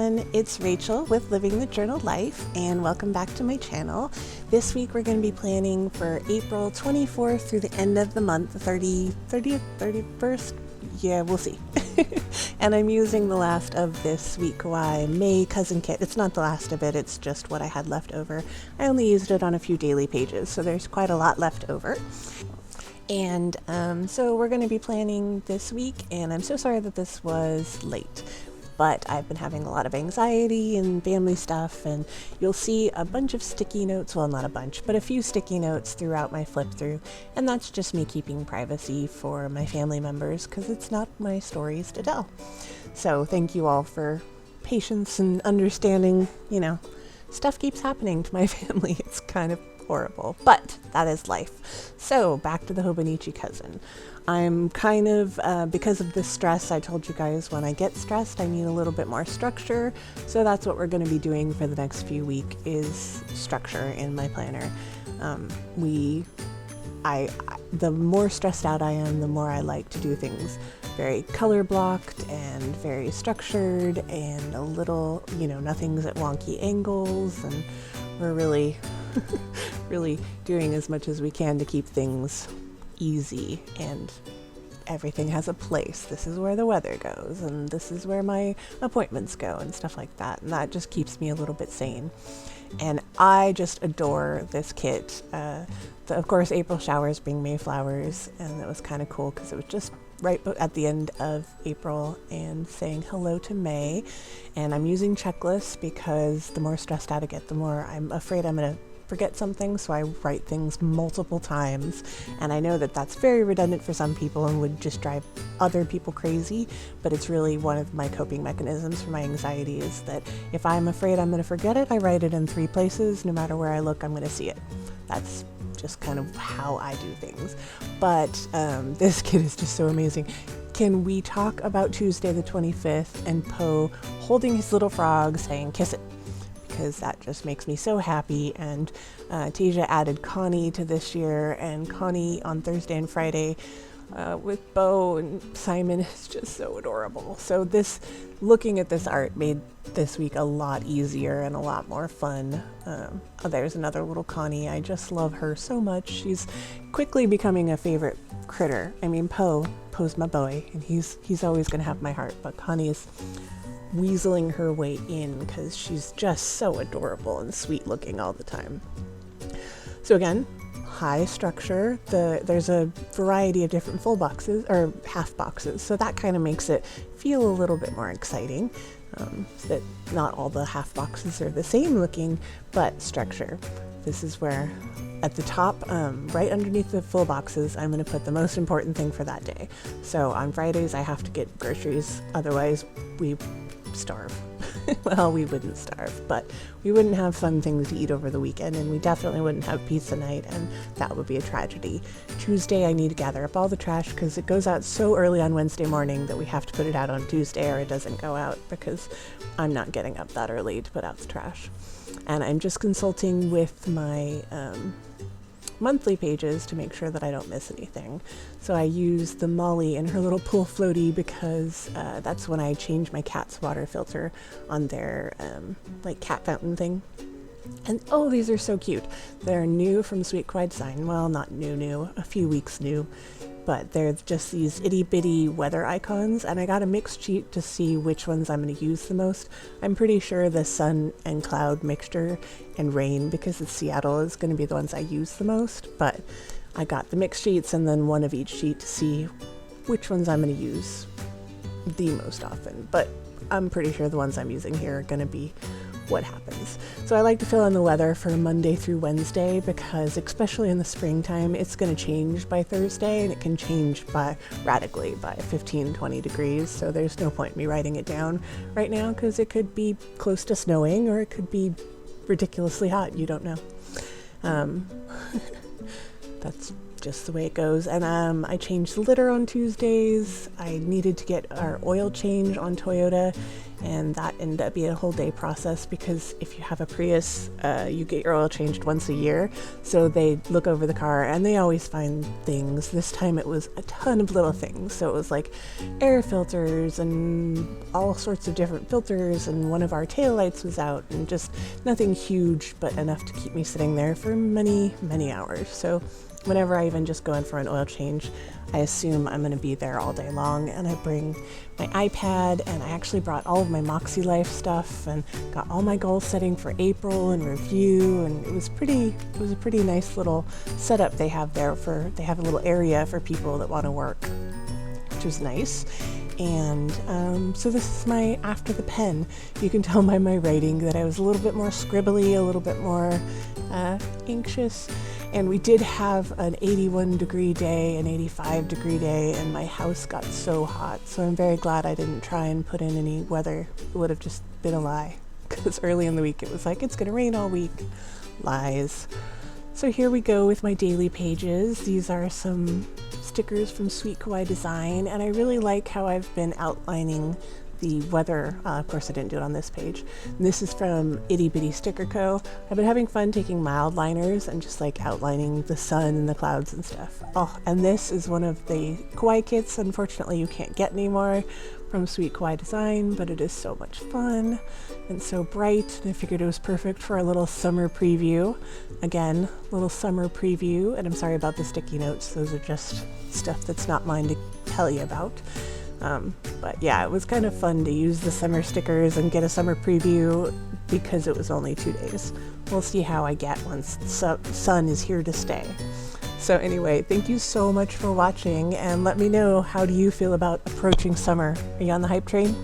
everyone, it's Rachel with Living the Journal Life, and welcome back to my channel. This week we're going to be planning for April 24th through the end of the month, the 30th, 31st, yeah, we'll see. And I'm using the last of this Sweet Kawaii May Cousin kit. It's not the last of it, it's just what I had left over. I only used it on a few daily pages, so there's quite a lot left over. And so we're going to be planning this week, and I'm so sorry that this was late. But I've been having a lot of anxiety and family stuff, and you'll see a bunch of sticky notes, well, not a bunch, but a few sticky notes throughout my flip through, and that's just me keeping privacy for my family members because it's not my stories to tell. So thank you all for patience and understanding. You know, stuff keeps happening to my family. It's kind of horrible, but that is life. So back to the Hobonichi Cousin. I'm kind of, because of this stress, I told you guys when I get stressed, I need a little bit more structure. So that's what we're going to be doing for the next few weeks is structure in my planner. The more stressed out I am, the more I like to do things very color blocked and very structured and a little, you know, nothing's at wonky angles, and we're really, really doing as much as we can to keep things easy, and everything has a place. This is where the weather goes, and this is where my appointments go, and stuff like that, and that just keeps me a little bit sane. And I just adore this kit. Of course, April showers bring May flowers, and it was kind of cool because it was just right at the end of April and saying hello to May. And I'm using checklists because the more stressed out I get, the more I'm afraid I'm going to forget something, so I write things multiple times, and I know that that's very redundant for some people and would just drive other people crazy, but it's really one of my coping mechanisms for my anxiety is that if I'm afraid I'm going to forget it, I write it in 3 places. No matter where I look, I'm going to see it. That's just kind of how I do things. But this kid is just so amazing. Can we talk about Tuesday the 25th and Poe holding his little frog saying kiss it? Because that just makes me so happy. And Tasia added Connie to this year, and Connie on Thursday and Friday with Bo and Simon is just so adorable. So looking at this art made this week a lot easier and a lot more fun. There's another little Connie. I just love her so much. She's quickly becoming a favorite critter. I mean, Poe's my boy, and he's always going to have my heart, but Connie is weaseling her way in because she's just so adorable and sweet looking all the time. So again, high structure. There's a variety of different full boxes or half boxes, so that kind of makes it feel a little bit more exciting. That not all the half boxes are the same looking, but structure. This is where at the top, right underneath the full boxes, I'm going to put the most important thing for that day. So on Fridays I have to get groceries, otherwise we starve. Well, we wouldn't starve, but we wouldn't have fun things to eat over the weekend, and we definitely wouldn't have pizza night, and that would be a tragedy. Tuesday I need to gather up all the trash because it goes out so early on Wednesday morning that we have to put it out on Tuesday or it doesn't go out because I'm not getting up that early to put out the trash. And I'm just consulting with my monthly pages to make sure that I don't miss anything. So I use the Molly and her little pool floaty because that's when I change my cat's water filter on their like cat fountain thing. And oh, these are so cute. They're new from Sweet Kawaii Design. Well, not new, a few weeks new. But they're just these itty bitty weather icons, and I got a mixed sheet to see which ones I'm going to use the most. I'm pretty sure the sun and cloud mixture and rain, because it's Seattle, is going to be the ones I use the most, but I got the mixed sheets and then one of each sheet to see which ones I'm going to use the most often. But I'm pretty sure the ones I'm using here are going to be what happens. So I like to fill in the weather for Monday through Wednesday because especially in the springtime, it's going to change by Thursday, and it can change radically by 15-20 degrees. So there's no point in me writing it down right now because it could be close to snowing or it could be ridiculously hot. You don't know. That's just the way it goes. And I changed the litter on Tuesdays. I needed to get our oil change on Toyota, and that ended up being a whole day process because if you have a Prius, you get your oil changed once a year. So they look over the car and they always find things. This time it was a ton of little things. So it was like air filters and all sorts of different filters, and one of our taillights was out, and just nothing huge, but enough to keep me sitting there for many, many hours. So whenever I even just go in for an oil change, I assume I'm going to be there all day long, and I bring my iPad, and I actually brought all of my Moxie Life stuff and got all my goal setting for April and review, and it was a pretty nice little setup they have there. They have a little area for people that want to work, which was nice. And so this is my after the pen. You can tell by my writing that I was a little bit more scribbly, a little bit more anxious. And we did have an 81 degree day, an 85 degree day, and my house got so hot. So I'm very glad I didn't try and put in any weather. It would have just been a lie. Because early in the week it was like, it's going to rain all week. Lies. So here we go with my daily pages. These are some stickers from Sweet Kawaii Design, and I really like how I've been outlining the weather. Of course I didn't do it on this page. And this is from Itty Bitty Sticker Co. I've been having fun taking mild liners and just like outlining the sun and the clouds and stuff. Oh, and this is one of the kawaii kits. Unfortunately you can't get anymore from Sweet Kawaii Design, but it is so much fun and so bright, and I figured it was perfect for a little summer preview. Again, little summer preview, and I'm sorry about the sticky notes. Those are just stuff that's not mine to tell you about. But yeah, it was kind of fun to use the summer stickers and get a summer preview because it was only 2 days. We'll see how I get once the sun is here to stay. So anyway, thank you so much for watching, and let me know, how do you feel about approaching summer? Are you on the hype train?